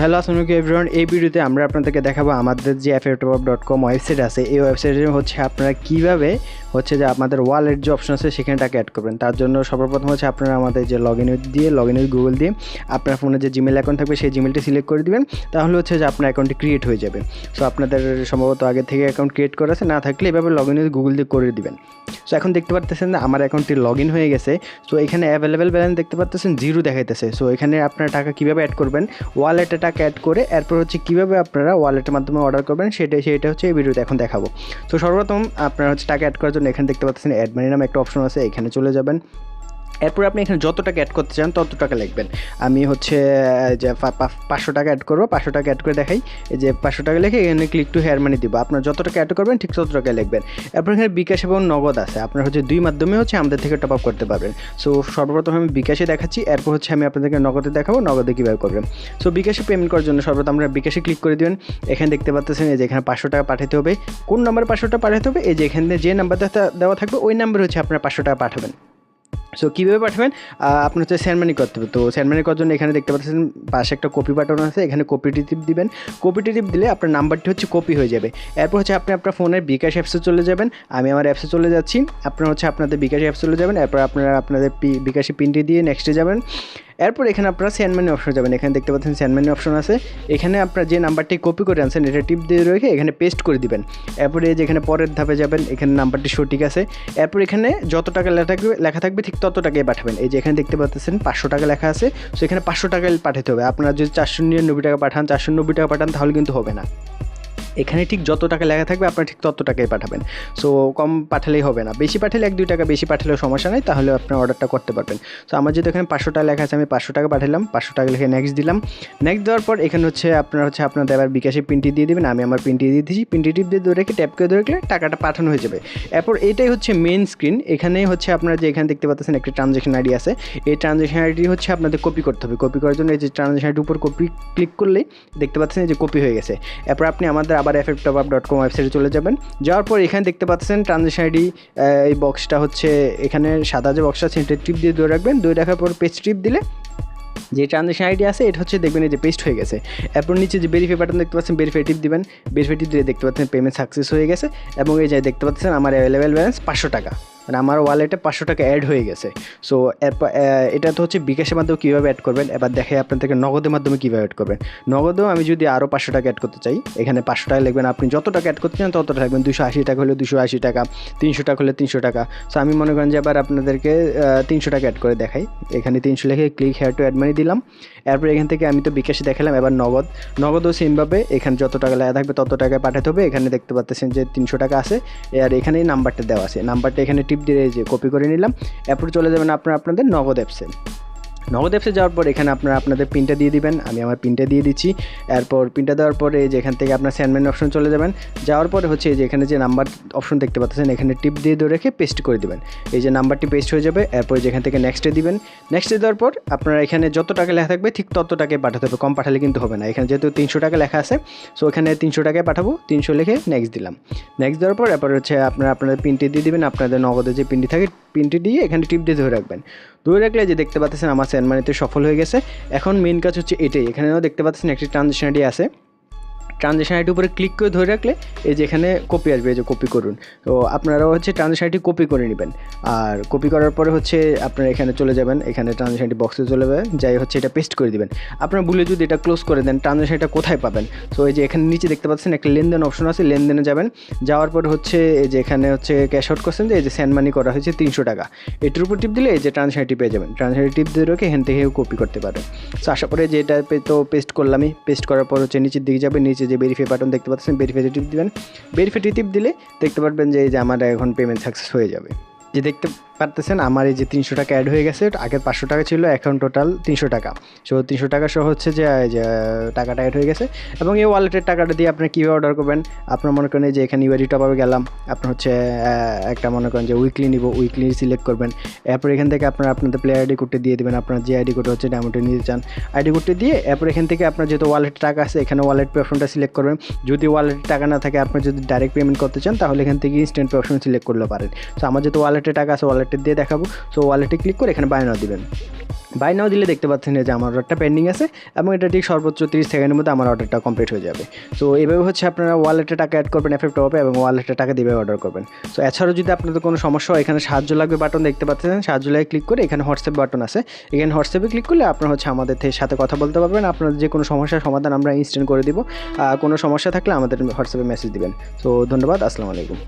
Hello আসসালামু আলাইকুম everyone. এই ভিডিওতে আমরা আপনাদেরকে দেখাবো আমাদের যে fftopup.com ওয়েবসাইট আছে, এই ওয়েবসাইটে হচ্ছে আপনারা কীভাবে হচ্ছে যে আমাদের ওয়ালেট যে অপশন আছে সেখানে টাকা অ্যাড করবেন। তার জন্য সর্বপ্রথম হচ্ছে আপনারা আমাদের যে লগ ইন গুগল দিয়ে আপনার ফোনে যে জিমেল অ্যাকাউন্ট থাকবে সেই জিমেলটি সিলেক্ট করে দিবেন, তাহলে হচ্ছে যে আপনার অ্যাকাউন্টটি ক্রিয়েট হয়ে যাবে। সো আপনাদের সম্ভবত আগে থেকে অ্যাকাউন্ট ক্রিয়েট করা আছে, না থাকলে এভাবে লগ ইন গুগল দিয়ে করে দিবেন। সো এখন দেখতে পারতেছেন না আমার অ্যাকাউন্টটি লগ ইন হয়ে গেছে। সো এখানে অ্যাভেলেবেল ব্যালেন্স দেখতে পাচ্ছেন 0 দেখাইতেছে। সো এখানে আপনার টাকা কীভাবে অ্যাড করবেন, ওয়ালেটে টাকা অ্যাড করে এরপর হচ্ছে কীভাবে আপনারা ওয়ালেটের মাধ্যমে অর্ডার করবেন সেটা হচ্ছে এই ভিডিওতে এখন দেখাবো। তো সর্বপ্রথম আপনারা হচ্ছে টাকা অ্যাড করার জন্য এখানে দেখতে পাচ্ছেন অ্যাড মানি নামে একটা অপশন আছে, এখানে চলে যাবেন। এরপর আপনি এখানে যত টাকা অ্যাড করতে চান তত টাকা লিখবেন। আমি হচ্ছে যে 500 টাকা অ্যাড করবো, 500 টাকা অ্যাড করে দেখাই। এই যে 500 টাকা লিখে এখানে ক্লিক টু হেয়ার মানি দিব। আপনার যত টাকা অ্যাড করবেন ঠিক তত টাকা লিখবেন। এরপর এখানে বিকাশ এবং নগদ আছে, আপনার হচ্ছে দুই মাধ্যমে হচ্ছে আমাদের থেকে টপ আপ করতে পারবেন। সো সর্বপ্রথম আমি বিকাশে দেখাচ্ছি, এরপর হচ্ছে আমি আপনাদেরকে নগদে দেখাবো নগদে কীভাবে করবেন। সো বিকাশে পেমেন্ট করার জন্য সর্বপ্রথম আমরা বিকাশে ক্লিক করে দেবেন। এখানে দেখতে পাচ্ছেন এই যে এখানে 500 টাকা পাঠাতে হবে। কোন নাম্বারে 500 টাকা পাঠাতে হবে, এই যে এখানে যে নাম্বারটা দেওয়া থাকবে ওই নাম্বারে হচ্ছে আপনার 500 টাকা পাঠাবেন। সো কীভাবে পাঠাবেন, আপনার হচ্ছে সেন্ড মানি করতে হবে। তো সেন্ড মানি করার জন্য এখানে দেখতে পাচ্ছেন পাশে একটা কপি বাটন আছে, এখানে কপিটি টিপ দিবেন। কপিটি টিপ দিলে আপনার নাম্বারটি হচ্ছে কপি হয়ে যাবে। এরপর হচ্ছে আপনি আপনার ফোনের বিকাশ অ্যাপসে চলে যাবেন। আমি আমার অ্যাপসে চলে যাচ্ছি, আপনারা হচ্ছে আপনাদের বিকাশ অ্যাপসে চলে যাবেন। এরপর আপনারা আপনাদের বিকাশে পিনটি দিয়ে নেক্সটে যাবেন। এরপর এখানে আপনারা সেন্ড মানি অপশন যাবেন, এখানে দেখতে পাচ্ছেন সেন্ড মানি অপশন আছে। এখানে আপনার যে নাম্বারটি কপি করে আনছেন এটা টিপ দিয়ে রেখে এখানে পেস্ট করে দিবেন। এরপরে যেখানে পরের ধাপে যাবেন, এখানে নাম্বারটি সঠিক আছে। এরপর এখানে যত টাকা লেখা থাকবে ঠিক তত টাকাই পাঠাবেন। এই যে এখানে দেখতে পাচ্ছেন 500 টাকা লেখা আছে, সো এখানে 500 টাকা পাঠাতে হবে। আপনারা যদি 499 টাকা পাঠান, 490 টাকা পাঠান তাহলে কিন্তু হবে না। এখানে ঠিক যত টাকা লেখা থাকবে আপনার ঠিক তত টাকাই পাঠাবেন। সো কম পাঠালেই হবে না, বেশি পাঠালে 1-2 টাকা বেশি পাঠালেও সমস্যা নেই, তাহলে আপনার অর্ডারটা করতে পারবেন। সো আমার যেহেতু এখানে 500 টাকা লেখা আছে, আমি 500 টাকা পাঠালাম। 500 টাকা লিখে নেক্সট দিলাম। নেক্সট দেওয়ার পর এখানে হচ্ছে আপনাদের আবার বিকাশে পিনটি দিয়ে দেবেন। আমি আমার পিনটি দিয়ে দিয়েছি, পিনটি টিপ দিয়ে ধরে রেখে ট্যাপ করে ধরে রাখলে টাকাটা পাঠানো হয়ে যাবে। এরপর এটাই হচ্ছে মেন স্ক্রিন। এখানেই হচ্ছে আপনারা যে এখানে দেখতে পাচ্ছেন একটা ট্রানজ্যাকশন আইডি আছে, এই ট্রানজ্যাকশন আইডি হচ্ছে আপনাদের কপি করতে হবে। কপি করার জন্য এই যে ট্রানজ্যাকশন আইডির উপর কপি ক্লিক করলেই দেখতে পাচ্ছেন এই যে কপি হয়ে গেছে। এরপর আপনি আমাদের আবার fftopup.com ওয়েবসাইটে চলে যাবেন। যাওয়ার পর এখানে দেখতে পাচ্ছেন ট্রানজ্যাকশন আইডি, এই বক্সটা হচ্ছে এখানে সাদা যে বক্সটা আছে এটা টিপ দিয়ে ধরে রাখবেন। ধরে রাখার পর পেজ টিপ দিলে যে ট্রানজ্যাকশন আইডি আছে এটা হচ্ছে দেখবেন এই যে পেস্ট হয়ে গেছে। এরপর নিচে যে ভেরিফাই বাটন দেখতে পাচ্ছেন, ভেরিফাই টিপ দিবেন। ভেরিফাই টিপ দিয়ে দেখতে পাচ্ছেন পেমেন্ট সাকসেস হয়ে গেছে এবং এই যে দেখতে পাচ্ছেন আমার অ্যাভেলেবেল ব্যালেন্স 500 টাকা, মানে আমার ওয়ালেটে 500 টাকা অ্যাড হয়ে গেছে। সো এরপর এটা তো হচ্ছে বিকাশের মাধ্যমে কীভাবে অ্যাড করবেন। এবার দেখে আপনাদেরকে নগদের মাধ্যমে কীভাবে অ্যাড করবেন। নগদেও আমি যদি আরও 500 টাকা অ্যাড করতে চাই, এখানে 500 টাকা লিখবেন। আপনি যত টাকা অ্যাড করতে চান তত টাকা লিখবেন। 280 টাকা হলে 280 টাকা, 300 টাকা হলে 300 টাকা। সো আমি মনে করেন যে এবার আপনাদেরকে 300 টাকা অ্যাড করে দেখাই। এখানে 300 লিখে click here to add money দিলাম। এরপর এখান থেকে আমি তো বিকাশে দেখালাম। এবার নগদও সেমভাবে এখানে যত টাকা লেখা থাকবে তত টাকায় পাঠাতে হবে। এখানে দেখতে পাচ্ছেন যে 300 টাকা আছে, আর এখানেই নাম্বারটা দেওয়া আছে। নাম্বারটা এখানে টিপ দিয়ে যে কপি করে নিলাম। এরপর চলে যাবেন আপনাদের নগদ অ্যাপসে। নগদ অ্যাপসে যাওয়ার পর এখানে আপনাদের পিনটা দিয়ে দিবেন। আমি আমার পিনটা দিয়ে দিচ্ছি। এরপর পিনটা দেওয়ার পরে এই যে এখান থেকে আপনার সেন্ড মানি অপশন চলে যাবেন। যাওয়ার পরে হচ্ছে এই যে এখানে যে নাম্বার অপশন দেখতে পাচ্ছেন, এখানে টিপ দিয়ে ধরে রেখে পেস্ট করে দিবেন। এই যে নাম্বারটি পেস্ট হয়ে যাবে। এরপর যেখান থেকে নেক্সটে দিবেন। নেক্সটে দেওয়ার পর আপনারা এখানে যত টাকা লেখা থাকবে ঠিক তত টাকায় পাঠাতে হবে, কম পাঠালে কিন্তু হবে না। এখানে যেহেতু 300 টাকা লেখা আছে, সো এখানে 300 টাকায় পাঠাবো। 300 লিখে নেক্সট দিলাম। নেক্সট দেওয়ার পর এরপর হচ্ছে আপনাদের পিনটি দিয়ে দিবেন। আপনাদের নগদে যে পিনটি থাকে পিনটি দিয়ে এখানে টিপ দিয়ে ধরে রাখবেন। ধরে রাখলে যে দেখতে পাচ্ছেন আমার সেন্ড মানিতে সফল হয়ে গেছে। এখন মেন কাজ হচ্ছে এটাই। এখানেও দেখতে পাচ্ছেন একটি ট্রানজ্যাকশন আইডি আছে, ট্রানজ্যাকশন আইডির উপরে ক্লিক করে ধরে রাখলে এই যে এখানে কপি আসবে, এই যে কপি করুন। তো আপনারাও হচ্ছে ট্রানজ্যাকশন আইডি কপি করে নেবেন। আর কপি করার পরে হচ্ছে আপনারা এখানে চলে যাবেন, এখানে ট্রানজ্যাকশন আইডি বক্সে চলে যাবেন, যাই হচ্ছে এটা পেস্ট করে দিবেন। আপনারা ভুলে যদি এটা ক্লোজ করে দেন ট্রানজ্যাকশন আইডিটা কোথায় পাবেন। সো এই যে এখানে নিচে দেখতে পাচ্ছেন একটা লেনদেন অপশন আছে, লেনদেনে যাবেন। যাওয়ার পরে হচ্ছে এই যে এখানে হচ্ছে ক্যাশ আউট করছেন যে এই যে সেন্ড মানি করা হয়েছে 300 টাকা, এটার উপর টিপ দিলে এই যে ট্রানজ্যাকশন আইডি পেয়ে যাবেন। ট্রানজ্যাকশন আইডি টিপ দিয়ে রেখে এখান থেকে কপি করতে পারেন। সো আশা করি যে এটা তো পেস্ট করলামই। পেস্ট করার পর হচ্ছে নিচের দিকে যাবে, নিচে যে ভেরিফাই বাটন দেখতে পাচ্ছেন ভেরিফাই টিপ দিবেন। ভেরিফাই টিপ দিলে দেখতে পারবেন যে এই যে আমার এখন পেমেন্ট সাকসেস হয়ে যাবে। যে দেখতে পারতেছেন আমার এই যে 300 টাকা অ্যাড হয়ে গেছে। আগের 500 টাকা ছিল, এখন টোটাল 300 টাকা। সো 300 টাকা সহ হচ্ছে যে টাকাটা অ্যাড হয়ে গেছে। এবং এই ওয়ালেটের টাকাটা দিয়ে আপনি কীভাবে অর্ডার করবেন, আপনার মনে করেন যে এখানে ইউআইডি টপ আপে গেলাম, আপনার হচ্ছে একটা মনে করেন যে উইকলি নিব, উইকলি সিলেক্ট করবেন। এরপর এখান থেকে আপনাদের প্লেয়ার আইডি কোডটা দিয়ে দেবেন। আপনার যে আইডি কোড হচ্ছে ডায়মন্ডে নিতে চান আইডি কোডটা দিয়ে এরপর এখান থেকে আপনার যেহেতু ওয়ালেটের টাকা আছে এখানে ওয়ালেট পে অপশনটা সিলেক্ট করবেন। যদি ওয়ালেটের টাকা না থাকে, আপনার যদি ডাইরেক্ট পেমেন্ট করতে চান তাহলে এখান থেকে ইনস্ট্যান্ট পে অপশন সিলেক্ট করলে পারেন। সো আমার যেহেতু ওয়ালেটের টাকা আছে, ওয়ালেট ওয়ালেটে দিয়ে দেখাবো। সো ওয়ালেটে ক্লিক করে এখানে বাই নাও দিবেন। বাই নাও দিলে দেখতে পাচ্ছেন যে আমার অর্ডারটা পেন্ডিং আছে এবং এটা ঠিক সর্বোচ্চ 30 সেকেন্ডের মধ্যে আমার অর্ডারটা কমপ্লিট হয়ে যাবে। সো এইভাবে হচ্ছে আপনারা ওয়ালেটে টাকা অ্যাড করবেন এফএফ টপে এবং ওয়ালেটে টাকা দিয়ে অর্ডার করবেন। সো এছাড়াও যদি আপনাদের কোনো সমস্যা হয়, এখানে সাহায্য লাগবে বাটন দেখতে পাচ্ছেন, সাহায্য লাগে ক্লিক করে এখানে হোয়াটসঅ্যাপ বাটন আছে, এখানে হোয়াটসঅ্যাপে ক্লিক করলে আপনারা হচ্ছে আমাদের সাথে কথা বলতে পারবেন। আপনাদের যে কোনো সমস্যার সমাধান আমরা ইনস্ট্যান্ট করে দিব। কোনো সমস্যা থাকলে আমাদের হোয়াটসঅ্যাপে মেসেজ দিবেন। সো ধন্যবাদ, আসসালামু আলাইকুম।